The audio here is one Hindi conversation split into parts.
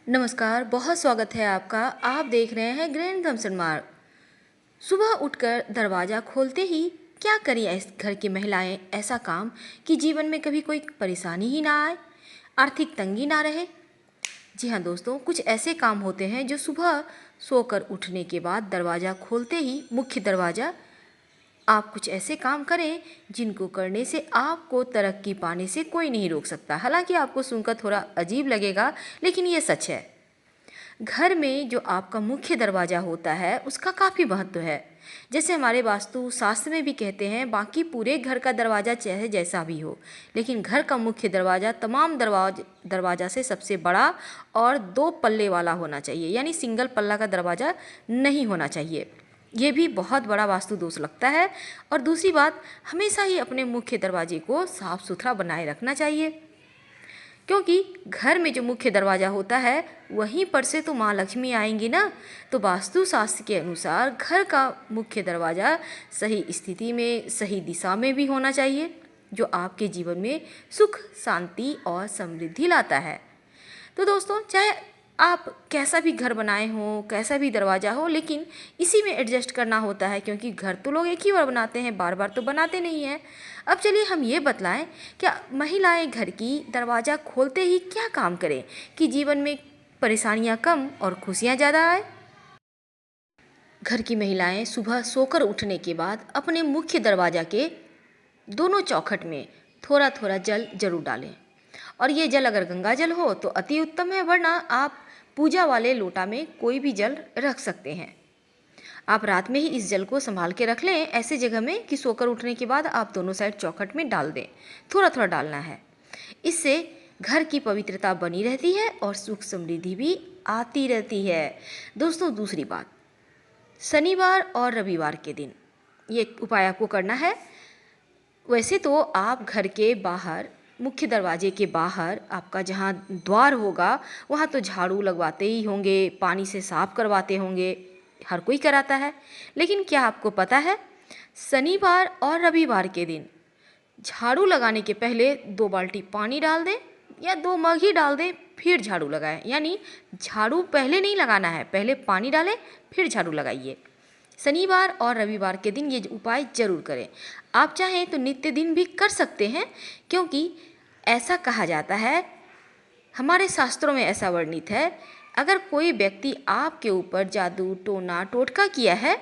नमस्कार, बहुत स्वागत है आपका। आप देख रहे हैं ग्रैंड थॉमसन मार्ग। सुबह उठकर दरवाज़ा खोलते ही क्या करें इस घर की महिलाएं ऐसा काम कि जीवन में कभी कोई परेशानी ही ना आए, आर्थिक तंगी ना रहे। जी हाँ दोस्तों, कुछ ऐसे काम होते हैं जो सुबह सोकर उठने के बाद दरवाज़ा खोलते ही मुख्य दरवाज़ा आप कुछ ऐसे काम करें जिनको करने से आपको तरक्की पाने से कोई नहीं रोक सकता। हालांकि आपको सुनकर थोड़ा अजीब लगेगा, लेकिन ये सच है। घर में जो आपका मुख्य दरवाज़ा होता है उसका काफ़ी महत्व है। जैसे हमारे वास्तु शास्त्र में भी कहते हैं, बाकी पूरे घर का दरवाज़ा चाहे जैसा भी हो, लेकिन घर का मुख्य दरवाज़ा तमाम दरवाज़ा से सबसे बड़ा और 2 पल्ले वाला होना चाहिए, यानी सिंगल पल्ला का दरवाज़ा नहीं होना चाहिए। ये भी बहुत बड़ा वास्तु दोष लगता है। और दूसरी बात, हमेशा ही अपने मुख्य दरवाजे को साफ सुथरा बनाए रखना चाहिए, क्योंकि घर में जो मुख्य दरवाज़ा होता है वहीं पर से तो माँ लक्ष्मी आएंगी ना। तो वास्तु शास्त्र के अनुसार घर का मुख्य दरवाज़ा सही स्थिति में, सही दिशा में भी होना चाहिए, जो आपके जीवन में सुख, शांति और समृद्धि लाता है। तो दोस्तों, चाहे आप कैसा भी घर बनाए हो, कैसा भी दरवाज़ा हो, लेकिन इसी में एडजस्ट करना होता है, क्योंकि घर तो लोग एक ही बार बनाते हैं, बार बार तो बनाते नहीं हैं। अब चलिए हम ये बतलाएं, क्या महिलाएं घर की दरवाज़ा खोलते ही क्या काम करें कि जीवन में परेशानियां कम और खुशियां ज़्यादा आए। घर की महिलाएं सुबह सोकर उठने के बाद अपने मुख्य दरवाज़ा के दोनों चौखट में थोड़ा थोड़ा जल जरूर डालें। और ये जल अगर गंगा जल हो तो अति उत्तम है, वरना आप पूजा वाले लोटा में कोई भी जल रख सकते हैं। आप रात में ही इस जल को संभाल के रख लें ऐसे जगह में कि सोकर उठने के बाद आप दोनों साइड चौखट में डाल दें। थोड़ा थोड़ा डालना है। इससे घर की पवित्रता बनी रहती है और सुख समृद्धि भी आती रहती है। दोस्तों, दूसरी बात, शनिवार और रविवार के दिन ये उपाय आपको करना है। वैसे तो आप घर के बाहर, मुख्य दरवाजे के बाहर आपका जहाँ द्वार होगा वहाँ तो झाड़ू लगवाते ही होंगे, पानी से साफ करवाते होंगे, हर कोई कराता है। लेकिन क्या आपको पता है, शनिवार और रविवार के दिन झाड़ू लगाने के पहले 2 बाल्टी पानी डाल दें या 2 मग ही डाल दें, फिर झाड़ू लगाएं। यानी झाड़ू पहले नहीं लगाना है, पहले पानी डालें फिर झाड़ू लगाइए। शनिवार और रविवार के दिन ये उपाय जरूर करें। आप चाहें तो नित्य दिन भी कर सकते हैं, क्योंकि ऐसा कहा जाता है, हमारे शास्त्रों में ऐसा वर्णित है, अगर कोई व्यक्ति आपके ऊपर जादू, टोना, टोटका किया है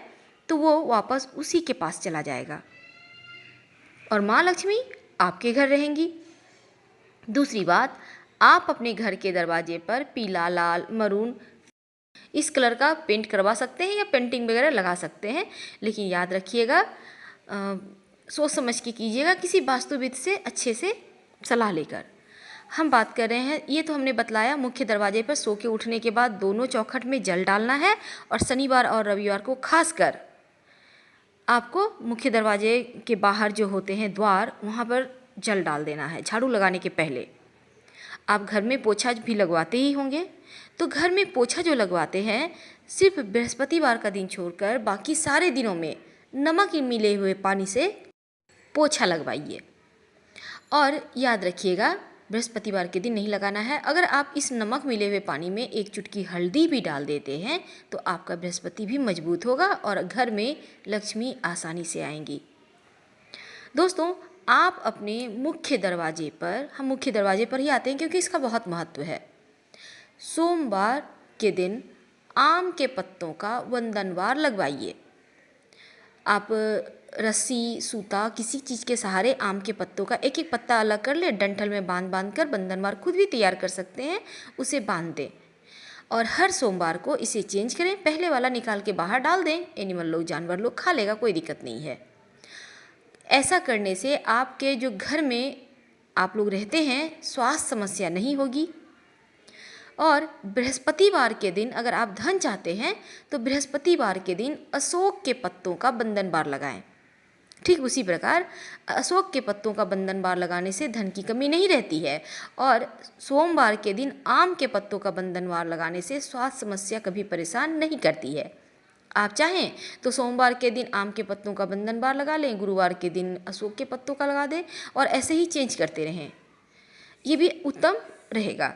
तो वो वापस उसी के पास चला जाएगा और माँ लक्ष्मी आपके घर रहेंगी। दूसरी बात, आप अपने घर के दरवाजे पर पीला, लाल, मरून इस कलर का पेंट करवा सकते हैं या पेंटिंग वगैरह लगा सकते हैं। लेकिन याद रखिएगा, सोच समझ के कीजिएगा, किसी वास्तुविद से अच्छे से सलाह लेकर। हम बात कर रहे हैं, ये तो हमने बतलाया, मुख्य दरवाजे पर सो के उठने के बाद दोनों चौखट में जल डालना है और शनिवार और रविवार को खासकर आपको मुख्य दरवाजे के बाहर जो होते हैं द्वार, वहाँ पर जल डाल देना है झाड़ू लगाने के पहले। आप घर में पोछा भी लगवाते ही होंगे, तो घर में पोछा जो लगवाते हैं सिर्फ बृहस्पतिवार का दिन छोड़कर बाकी सारे दिनों में नमक मिले हुए पानी से पोछा लगवाइए। और याद रखिएगा, बृहस्पतिवार के दिन नहीं लगाना है। अगर आप इस नमक मिले हुए पानी में 1 चुटकी हल्दी भी डाल देते हैं तो आपका बृहस्पति भी मजबूत होगा और घर में लक्ष्मी आसानी से आएंगी। दोस्तों, आप अपने मुख्य दरवाजे पर, हम मुख्य दरवाजे पर ही आते हैं क्योंकि इसका बहुत महत्व है, सोमवार के दिन आम के पत्तों का वंदनवार लगवाइए। आप रस्सी, सूता, किसी चीज़ के सहारे आम के पत्तों का एक एक पत्ता अलग कर ले, डंठल में बांध बांध कर बंधनवार खुद भी तैयार कर सकते हैं, उसे बांध दें और हर सोमवार को इसे चेंज करें। पहले वाला निकाल के बाहर डाल दें, एनिमल लोग, जानवर लोग खा लेगा, कोई दिक्कत नहीं है। ऐसा करने से आपके जो घर में आप लोग रहते हैं स्वास्थ्य समस्या नहीं होगी। और बृहस्पतिवार के दिन अगर आप धन चाहते हैं तो बृहस्पतिवार के दिन अशोक के पत्तों का बंधनवार लगाएं। ठीक उसी प्रकार अशोक के पत्तों का बंधनवार लगाने से धन की कमी नहीं रहती है, और सोमवार के दिन आम के पत्तों का बंधनवार लगाने से स्वास्थ्य समस्या कभी परेशान नहीं करती है। आप चाहें तो सोमवार के दिन आम के पत्तों का बंधनवार लगा लें, गुरुवार के दिन अशोक के पत्तों का लगा दें और ऐसे ही चेंज करते रहें, ये भी उत्तम रहेगा।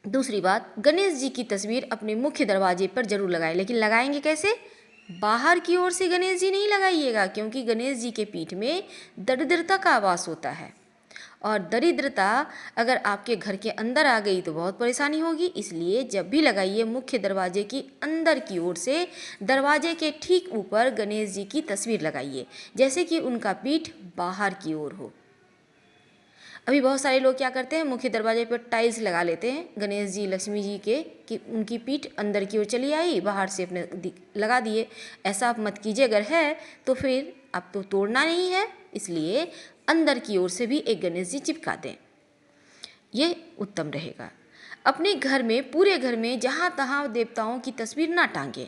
दूसरी बात, गणेश जी की तस्वीर अपने मुख्य दरवाजे पर जरूर लगाएं, लेकिन लगाएंगे कैसे? बाहर की ओर से गणेश जी नहीं लगाइएगा, क्योंकि गणेश जी के पीठ में दरिद्रता का वास होता है, और दरिद्रता अगर आपके घर के अंदर आ गई तो बहुत परेशानी होगी। इसलिए जब भी लगाइए, मुख्य दरवाजे की अंदर की ओर से दरवाजे के ठीक ऊपर गणेश जी की तस्वीर लगाइए, जैसे कि उनका पीठ बाहर की ओर हो। अभी बहुत सारे लोग क्या करते हैं, मुख्य दरवाजे पर टाइल्स लगा लेते हैं गणेश जी लक्ष्मी जी के, कि उनकी पीठ अंदर की ओर चली आई, बाहर से अपने लगा दिए। ऐसा आप मत कीजिए। अगर है तो फिर आप तो तोड़ना नहीं है, इसलिए अंदर की ओर से भी एक गणेश जी चिपका दें, ये उत्तम रहेगा। अपने घर में, पूरे घर में जहाँ तहाँ देवताओं की तस्वीर ना टांगें।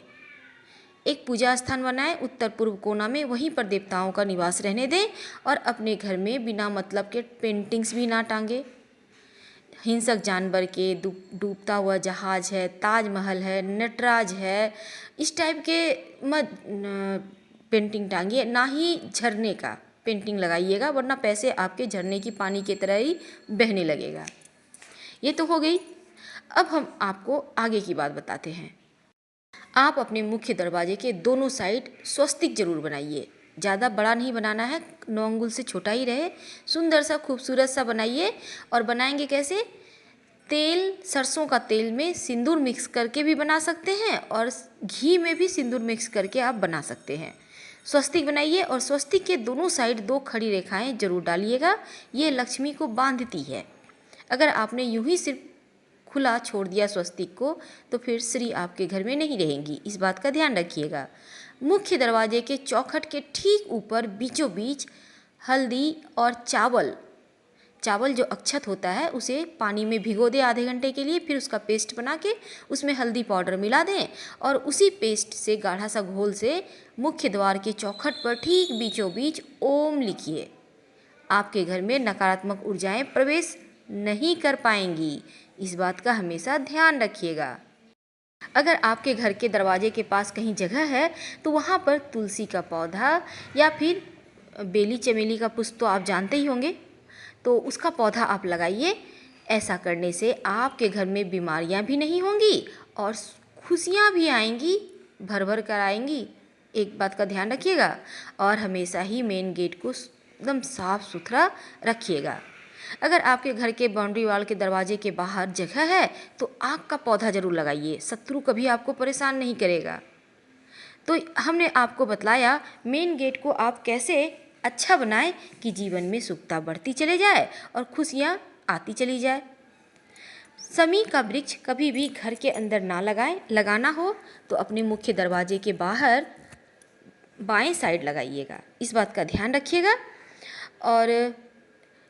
एक पूजा स्थान बनाएं उत्तर पूर्व कोना में, वहीं पर देवताओं का निवास रहने दें, और अपने घर में बिना मतलब के पेंटिंग्स भी ना टांगे। हिंसक जानवर के, डूबता हुआ जहाज है, ताजमहल है, नटराज है, इस टाइप के मत पेंटिंग टांगिए। ना ही झरने का पेंटिंग लगाइएगा, वरना पैसे आपके झरने की पानी की तरह ही बहने लगेगा। ये तो हो गई। अब हम आपको आगे की बात बताते हैं। आप अपने मुख्य दरवाजे के दोनों साइड स्वस्तिक जरूर बनाइए। ज़्यादा बड़ा नहीं बनाना है, 9 अंगुल से छोटा ही रहे, सुंदर सा खूबसूरत सा बनाइए। और बनाएंगे कैसे? तेल, सरसों का तेल में सिंदूर मिक्स करके भी बना सकते हैं, और घी में भी सिंदूर मिक्स करके आप बना सकते हैं। स्वस्तिक बनाइए, और स्वस्तिक के दोनों साइड 2 खड़ी रेखाएं जरूर डालिएगा, ये लक्ष्मी को बांधती है। अगर आपने यूं ही सिर्फ खुला छोड़ दिया स्वस्तिक को, तो फिर श्री आपके घर में नहीं रहेंगी, इस बात का ध्यान रखिएगा। मुख्य दरवाजे के चौखट के ठीक ऊपर बीचों बीच हल्दी और चावल जो अक्षत होता है उसे पानी में भिगो दें आधे घंटे के लिए, फिर उसका पेस्ट बना के उसमें हल्दी पाउडर मिला दें, और उसी पेस्ट से गाढ़ा सा घोल से मुख्य द्वार के चौखट पर ठीक बीचों बीच ओम लिखिए। आपके घर में नकारात्मक ऊर्जाएं प्रवेश नहीं कर पाएंगी, इस बात का हमेशा ध्यान रखिएगा। अगर आपके घर के दरवाजे के पास कहीं जगह है तो वहाँ पर तुलसी का पौधा या फिर बेली चमेली का पुष्प तो आप जानते ही होंगे, तो उसका पौधा आप लगाइए। ऐसा करने से आपके घर में बीमारियाँ भी नहीं होंगी और खुशियाँ भी आएंगी, भर भर कर आएंगी। एक बात का ध्यान रखिएगा, और हमेशा ही मेन गेट को एकदम साफ सुथरा रखिएगा। अगर आपके घर के बाउंड्री वाल के दरवाजे के बाहर जगह है तो आग का पौधा जरूर लगाइए, शत्रु कभी आपको परेशान नहीं करेगा। तो हमने आपको बतलाया मेन गेट को आप कैसे अच्छा बनाएं कि जीवन में सुखता बढ़ती चले जाए और खुशियाँ आती चली जाए। समी का वृक्ष कभी भी घर के अंदर ना लगाएं, लगाना हो तो अपने मुख्य दरवाजे के बाहर बाएं साइड लगाइएगा, इस बात का ध्यान रखिएगा। और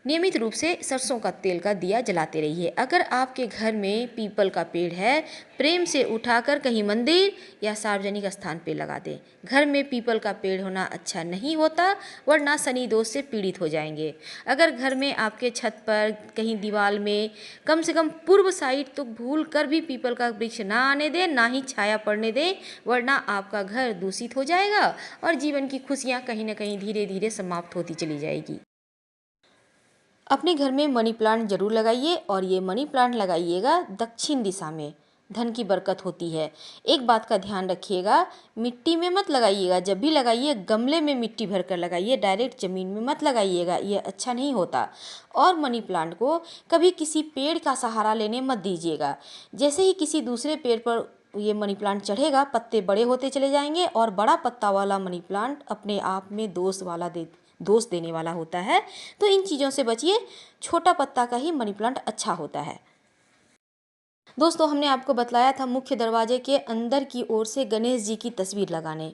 नियमित रूप से सरसों का तेल का दिया जलाते रहिए। अगर आपके घर में पीपल का पेड़ है, प्रेम से उठाकर कहीं मंदिर या सार्वजनिक स्थान पर लगा दें। घर में पीपल का पेड़ होना अच्छा नहीं होता, वरना शनि दोष से पीड़ित हो जाएंगे। अगर घर में आपके छत पर कहीं दीवार में कम से कम पूर्व साइड तो भूल कर भी पीपल का वृक्ष ना आने दें, ना ही छाया पड़ने दें, वरना आपका घर दूषित हो जाएगा और जीवन की खुशियाँ कहीं ना कहीं धीरे धीरे समाप्त होती चली जाएगी। अपने घर में मनी प्लांट जरूर लगाइए, और ये मनी प्लांट लगाइएगा दक्षिण दिशा में, धन की बरकत होती है। एक बात का ध्यान रखिएगा, मिट्टी में मत लगाइएगा, जब भी लगाइए गमले में मिट्टी भरकर लगाइए, डायरेक्ट ज़मीन में मत लगाइएगा, ये अच्छा नहीं होता। और मनी प्लांट को कभी किसी पेड़ का सहारा लेने मत दीजिएगा। जैसे ही किसी दूसरे पेड़ पर ये मनी प्लांट चढ़ेगा, पत्ते बड़े होते चले जाएंगे, और बड़ा पत्ता वाला मनी प्लांट अपने आप में दोष देने वाला होता है। तो इन चीज़ों से बचिए, छोटा पत्ता का ही मनी प्लांट अच्छा होता है। दोस्तों, हमने आपको बतलाया था मुख्य दरवाजे के अंदर की ओर से गणेश जी की तस्वीर लगाने।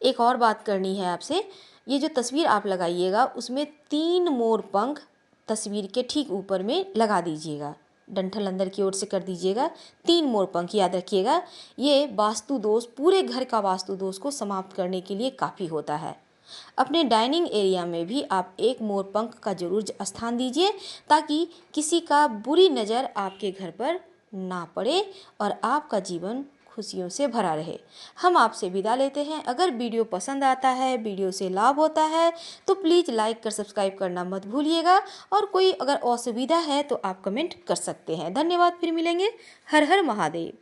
एक और बात करनी है आपसे, ये जो तस्वीर आप लगाइएगा उसमें 3 मोर पंख तस्वीर के ठीक ऊपर में लगा दीजिएगा, डंठल अंदर की ओर से कर दीजिएगा। 3 मोर पंख याद रखिएगा, ये वास्तु दोष, पूरे घर का वास्तु दोष को समाप्त करने के लिए काफ़ी होता है। अपने डाइनिंग एरिया में भी आप 1 मोर पंख का जरूर स्थान दीजिए, ताकि किसी का बुरी नज़र आपके घर पर ना पड़े और आपका जीवन खुशियों से भरा रहे। हम आपसे विदा लेते हैं। अगर वीडियो पसंद आता है, वीडियो से लाभ होता है तो प्लीज़ लाइक कर सब्सक्राइब करना मत भूलिएगा, और कोई अगर असुविधा है तो आप कमेंट कर सकते हैं। धन्यवाद, फिर मिलेंगे। हर हर महादेव।